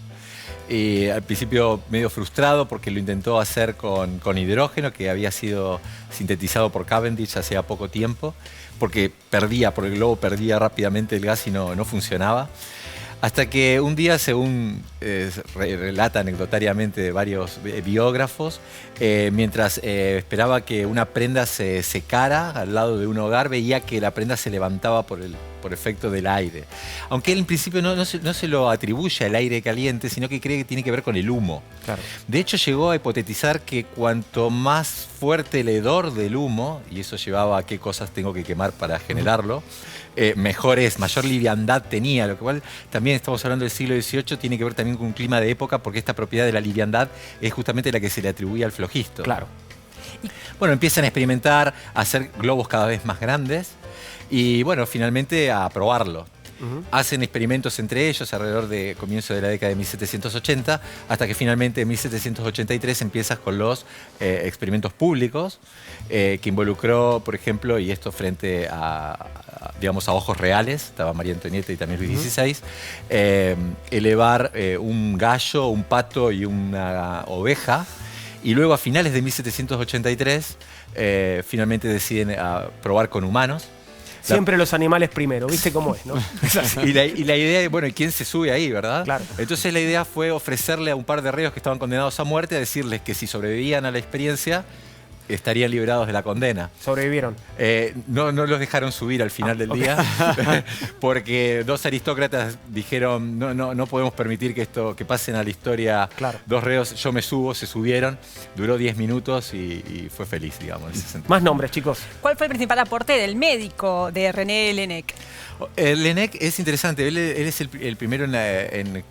Y al principio medio frustrado porque lo intentó hacer con hidrógeno, que había sido sintetizado por Cavendish hacía poco tiempo, porque el globo perdía rápidamente el gas y no funcionaba. Hasta que un día, según relata anecdotariamente varios biógrafos, mientras esperaba que una prenda se secara al lado de un hogar, veía que la prenda se levantaba por efecto del aire. Aunque él en principio no se lo atribuye al aire caliente, sino que cree que tiene que ver con el humo. Claro. De hecho, llegó a hipotetizar que cuanto más fuerte el hedor del humo, y eso llevaba a qué cosas tengo que quemar para generarlo, mayor liviandad tenía, lo cual también estamos hablando del siglo XVIII, tiene que ver también con un clima de época, porque esta propiedad de la liviandad es justamente la que se le atribuye al flojisto. Claro. Bueno, empiezan a experimentar, a hacer globos cada vez más grandes y bueno, finalmente a probarlo. Hacen experimentos entre ellos alrededor de comienzo de la década de 1780, hasta que finalmente en 1783 empiezas con los experimentos públicos, que involucró, por ejemplo, y esto frente a ojos reales, estaba María Antonieta y también Luis XVI, elevar un gallo, un pato y una oveja, y luego a finales de 1783 finalmente deciden probar con humanos. Siempre los animales primero, ¿viste cómo es, no? Y la idea es, bueno, ¿y quién se sube ahí, verdad? Claro. Entonces la idea fue ofrecerle a un par de reos que estaban condenados a muerte, a decirles que si sobrevivían a la experiencia, estarían liberados de la condena. ¿Sobrevivieron? No los dejaron subir al final del día, porque dos aristócratas dijeron, no podemos permitir que pasen a la historia. Claro. Dos reos, yo me subo, se subieron, duró 10 minutos y fue feliz, digamos. En ese sentido. Más nombres, chicos. ¿Cuál fue el principal aporte del médico de René Laennec? Laennec es interesante, él es el primero en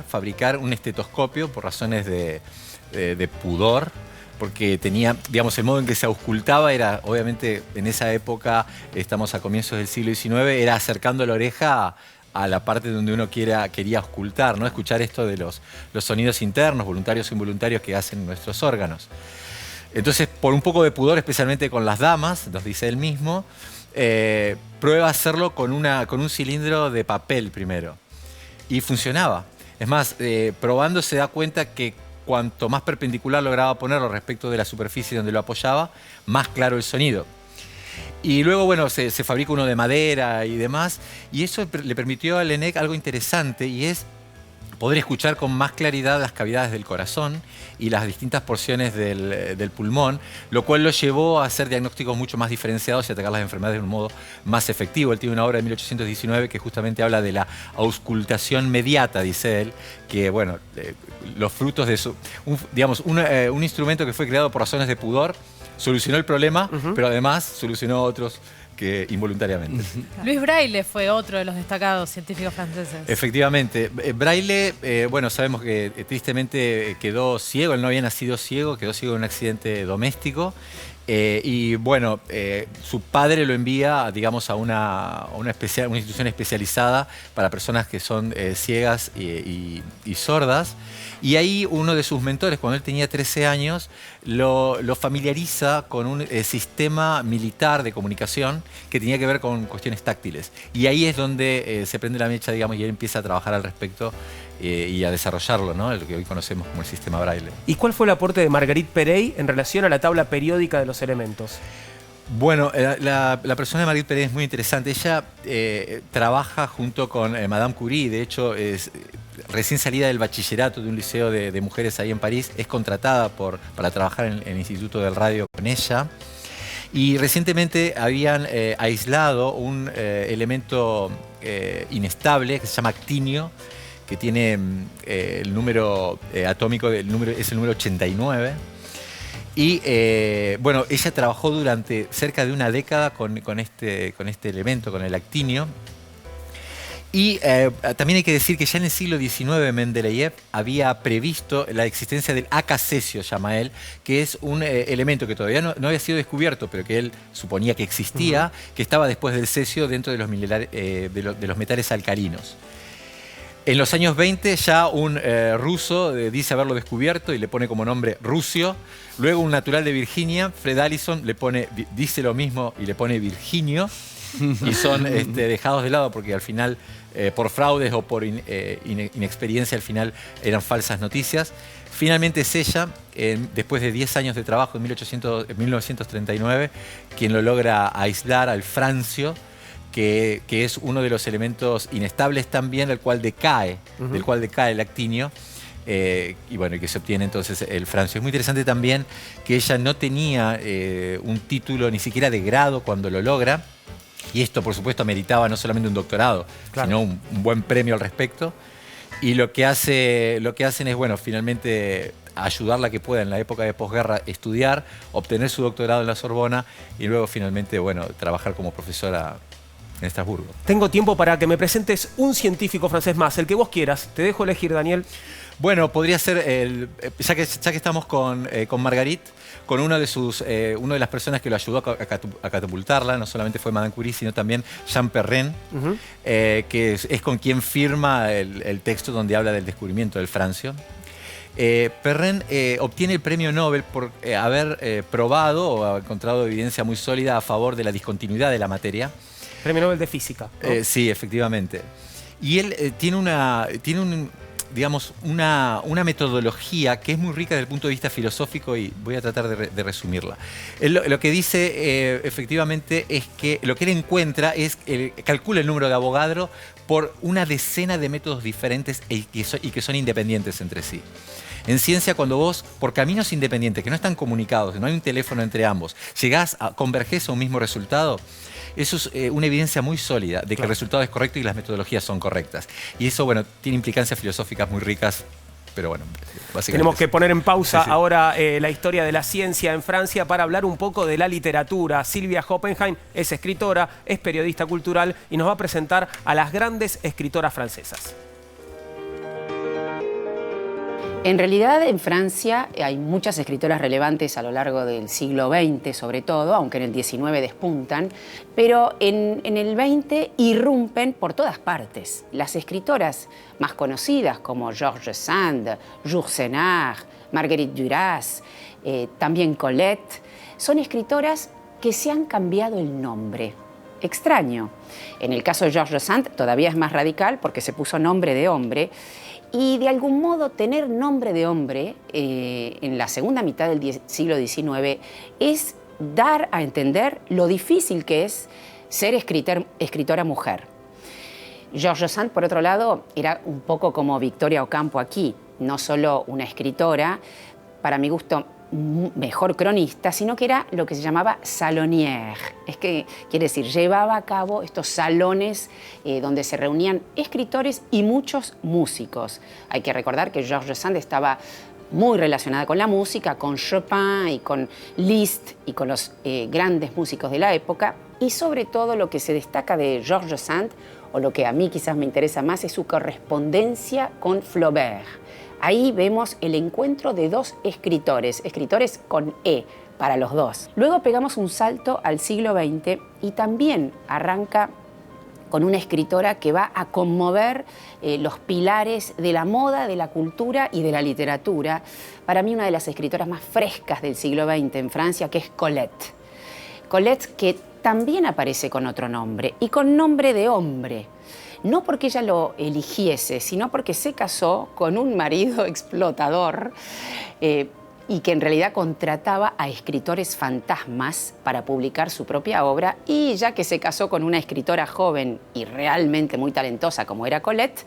fabricar un estetoscopio por razones de pudor, porque tenía, digamos, el modo en que se auscultaba era, obviamente, en esa época, estamos a comienzos del siglo XIX, era acercando la oreja a la parte donde uno quería auscultar, ¿no? Escuchar esto de los sonidos internos, voluntarios o involuntarios que hacen nuestros órganos. Entonces, por un poco de pudor, especialmente con las damas, nos dice él mismo, prueba a hacerlo con un cilindro de papel primero. Y funcionaba. Es más, probando se da cuenta que cuanto más perpendicular lograba ponerlo respecto de la superficie donde lo apoyaba, más claro el sonido. Y luego, bueno, se fabrica uno de madera y demás, y eso le permitió a Laennec algo interesante, y es poder escuchar con más claridad las cavidades del corazón y las distintas porciones del pulmón, lo cual lo llevó a hacer diagnósticos mucho más diferenciados y atacar las enfermedades de un modo más efectivo. Él tiene una obra de 1819 que justamente habla de la auscultación mediata, dice él, que, bueno, los frutos de eso, un instrumento que fue creado por razones de pudor, solucionó el problema, pero además solucionó otros que involuntariamente. Luis Braille fue otro de los destacados científicos franceses. Efectivamente. Braille, bueno, sabemos que tristemente quedó ciego, él no había nacido ciego, quedó ciego en un accidente doméstico. Y bueno, su padre lo envía, digamos, a una institución especializada para personas que son ciegas y sordas. Y ahí uno de sus mentores, cuando él tenía 13 años, lo familiariza con un sistema militar de comunicación que tenía que ver con cuestiones táctiles. Y ahí es donde se prende la mecha, digamos, y él empieza a trabajar al respecto y a desarrollarlo, ¿no? Lo que hoy conocemos como el sistema Braille. ¿Y cuál fue el aporte de Marguerite Perey en relación a la tabla periódica de los elementos? Bueno, la persona de Marguerite Perey es muy interesante. Ella trabaja junto con Madame Curie, de hecho recién salida del bachillerato de un liceo de mujeres ahí en París, es contratada para trabajar en el Instituto del Radio con ella. Y recientemente habían aislado un elemento inestable que se llama actinio, que tiene el número atómico, es el número 89. Y bueno, ella trabajó durante cerca de una década con este elemento, con el actinio. Y también hay que decir que ya en el siglo XIX Mendeleev había previsto la existencia del acacesio, llama él, que es un elemento que todavía no había sido descubierto, pero que él suponía que existía, que estaba después del cesio dentro de los metales alcalinos. En los años 20 ya un ruso dice haberlo descubierto y le pone como nombre Rusio. Luego un natural de Virginia, Fred Allison, dice lo mismo y le pone Virginio. Y son dejados de lado porque al final, por fraudes o por inexperiencia, al final eran falsas noticias. Finalmente es ella, después de 10 años de trabajo, en 1939, quien lo logra aislar al francio, que es uno de los elementos inestables también, del cual decae el actinio. Y bueno, que se obtiene entonces el francio. Es muy interesante también que ella no tenía un título ni siquiera de grado cuando lo logra. Y esto, por supuesto, meritaba no solamente un doctorado, sino un buen premio al respecto. Y lo que hacen es, bueno, finalmente ayudarla que pueda en la época de posguerra estudiar, obtener su doctorado en la Sorbona y luego finalmente, bueno, trabajar como profesora en Estrasburgo. Tengo tiempo para que me presentes un científico francés más, el que vos quieras. Te dejo elegir, Daniel. Bueno, podría ser, ya que estamos con Marguerite, con una de las personas que lo ayudó a catapultarla, no solamente fue Madame Curie, sino también Jean Perrin, que es con quien firma el texto donde habla del descubrimiento del francio. Perrin obtiene el premio Nobel por haber probado o haber encontrado evidencia muy sólida a favor de la discontinuidad de la materia. Premio Nobel de Física, ¿no? Sí, efectivamente. Y él tiene una metodología que es muy rica desde el punto de vista filosófico y voy a tratar de resumirla. Lo que dice efectivamente es que lo que él encuentra es, calcula el número de Avogadro por una decena de métodos diferentes y que son independientes entre sí. En ciencia, cuando vos, por caminos independientes que no están comunicados, no hay un teléfono entre ambos, convergés a un mismo resultado, eso es una evidencia muy sólida de que el resultado es correcto y las metodologías son correctas. Y eso, bueno, tiene implicancias filosóficas muy ricas, pero bueno, básicamente... Tenemos que poner en pausa ahora la historia de la ciencia en Francia para hablar un poco de la literatura. Silvia Hoppenheim es escritora, es periodista cultural y nos va a presentar a las grandes escritoras francesas. En realidad, en Francia hay muchas escritoras relevantes a lo largo del siglo XX, sobre todo, aunque en el XIX despuntan, pero en el XX irrumpen por todas partes. Las escritoras más conocidas, como George Sand, Jules Sénard, Marguerite Duras, también Colette, son escritoras que se han cambiado el nombre. Extraño. En el caso de George Sand todavía es más radical porque se puso nombre de hombre. Y de algún modo tener nombre de hombre en la segunda mitad del siglo XIX es dar a entender lo difícil que es ser escritora mujer. George Sand, por otro lado, era un poco como Victoria Ocampo aquí, no solo una escritora, para mi gusto mejor cronista, sino que era lo que se llamaba salonière. Es que quiere decir, llevaba a cabo estos salones donde se reunían escritores y muchos músicos. Hay que recordar que George Sand estaba muy relacionada con la música, con Chopin y con Liszt y con los grandes músicos de la época. Y sobre todo lo que se destaca de George Sand, o lo que a mí quizás me interesa más, es su correspondencia con Flaubert. Ahí vemos el encuentro de dos escritores con E para los dos. Luego pegamos un salto al siglo XX y también arranca con una escritora que va a conmover los pilares de la moda, de la cultura y de la literatura. Para mí una de las escritoras más frescas del siglo XX en Francia, que es Colette. Colette, que también aparece con otro nombre y con nombre de hombre. No porque ella lo eligiese, sino porque se casó con un marido explotador. y que en realidad contrataba a escritores fantasmas para publicar su propia obra, y ya que se casó con una escritora joven y realmente muy talentosa como era Colette,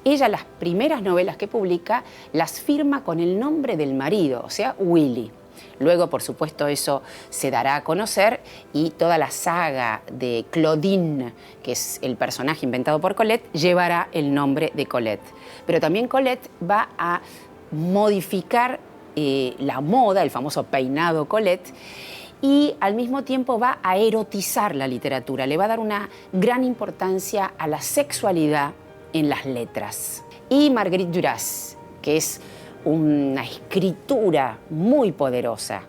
ella las primeras novelas que publica las firma con el nombre del marido, o sea, Willy. Luego, por supuesto, eso se dará a conocer y toda la saga de Claudine, que es el personaje inventado por Colette, llevará el nombre de Colette. Pero también Colette va a modificar la moda, el famoso peinado Colette, y al mismo tiempo va a erotizar la literatura, le va a dar una gran importancia a la sexualidad en las letras. Y Marguerite Duras, que es una escritura muy poderosa.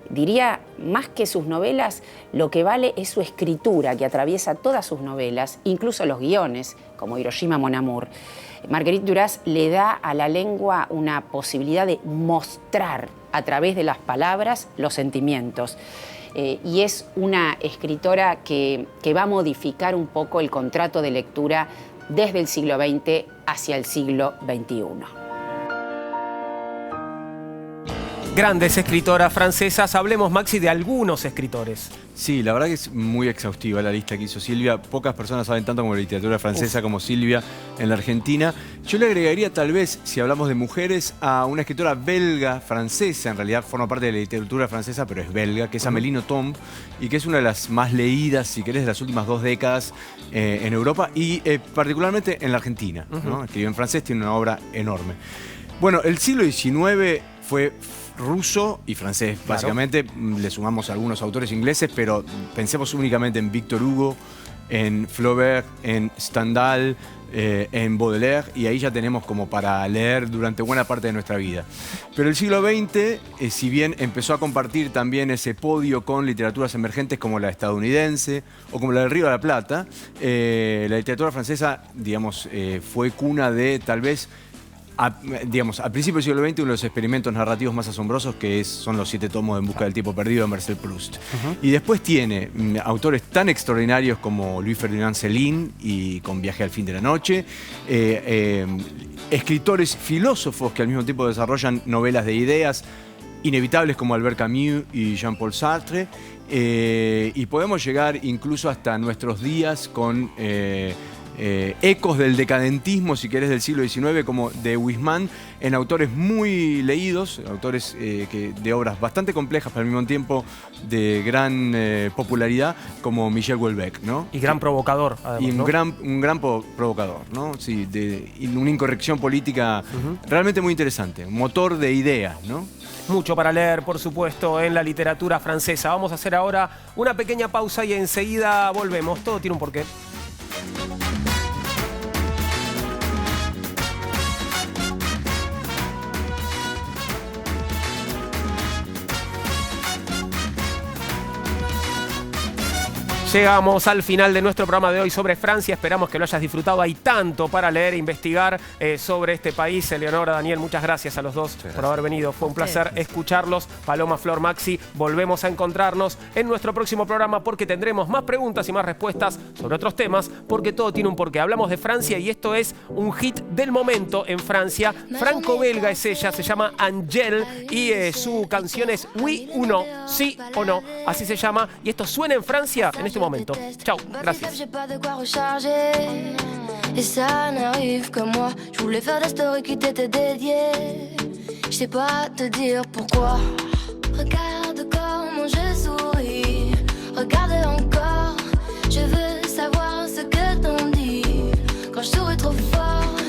Diría, más que sus novelas, lo que vale es su escritura, que atraviesa todas sus novelas, incluso los guiones, como Hiroshima Mon Amour. Marguerite Duras le da a la lengua una posibilidad de mostrar a través de las palabras los sentimientos. Y es una escritora que va a modificar un poco el contrato de lectura desde el siglo XX hacia el siglo XXI. Grandes escritoras francesas. Hablemos, Maxi, de algunos escritores. Sí, la verdad que es muy exhaustiva la lista que hizo Silvia. Pocas personas saben tanto como la literatura francesa como Silvia en la Argentina. Yo le agregaría tal vez, si hablamos de mujeres, a una escritora belga francesa, en realidad forma parte de la literatura francesa, pero es belga, que es Amélie Nothomb, y que es una de las más leídas, si querés, de las últimas 2 décadas en Europa y particularmente en la Argentina, ¿no? Escribió en francés, tiene una obra enorme. Bueno, el siglo XIX fue ruso y francés, básicamente. Claro. Le sumamos algunos autores ingleses, pero pensemos únicamente en Victor Hugo, en Flaubert, en Stendhal, en Baudelaire, y ahí ya tenemos como para leer durante buena parte de nuestra vida. Pero el siglo XX, si bien empezó a compartir también ese podio con literaturas emergentes como la estadounidense o como la del Río de la Plata, la literatura francesa, digamos, fue cuna de tal vez, digamos, al principio del siglo XX, uno de los experimentos narrativos más asombrosos, que son los 7 tomos de En busca del tiempo perdido de Marcel Proust. Y después tiene autores tan extraordinarios como Louis Ferdinand Céline y con Viaje al fin de la noche, escritores filósofos que al mismo tiempo desarrollan novelas de ideas inevitables como Albert Camus y Jean-Paul Sartre, y podemos llegar incluso hasta nuestros días con ecos del decadentismo, si querés, del siglo XIX, como de Huysmans, en autores muy leídos, autores de obras bastante complejas, pero al mismo tiempo de gran popularidad, como Michel Houellebecq, ¿no? Y gran provocador, además, y un ¿no? gran provocador, ¿no? Sí, una incorrección política realmente muy interesante, un motor de ideas, ¿no? Mucho para leer, por supuesto, en la literatura francesa. Vamos a hacer ahora una pequeña pausa y enseguida volvemos. Todo tiene un porqué. Llegamos al final de nuestro programa de hoy sobre Francia. Esperamos que lo hayas disfrutado. Hay tanto para leer e investigar sobre este país. Eleonora, Daniel, muchas gracias a los dos por haber venido. Fue un placer escucharlos. Paloma, Flor, Maxi, volvemos a encontrarnos en nuestro próximo programa porque tendremos más preguntas y más respuestas sobre otros temas, porque todo tiene un porqué. Hablamos de Francia y esto es un hit del momento en Francia. Franco-belga es ella, se llama Angèle y su canción es Oui ou non, sí o no, así se llama. Y esto suena en Francia en este momento. Ciao, gracias. J'ai pas de quoi recharger et ça n'arrive que moi. Je voulais faire des stories qui t'étaient dédiées. Je sais pas te dire pourquoi. Regarde comment je souris. Regarde encore. Je veux savoir ce que t'en dis. Quand je souris trop fort.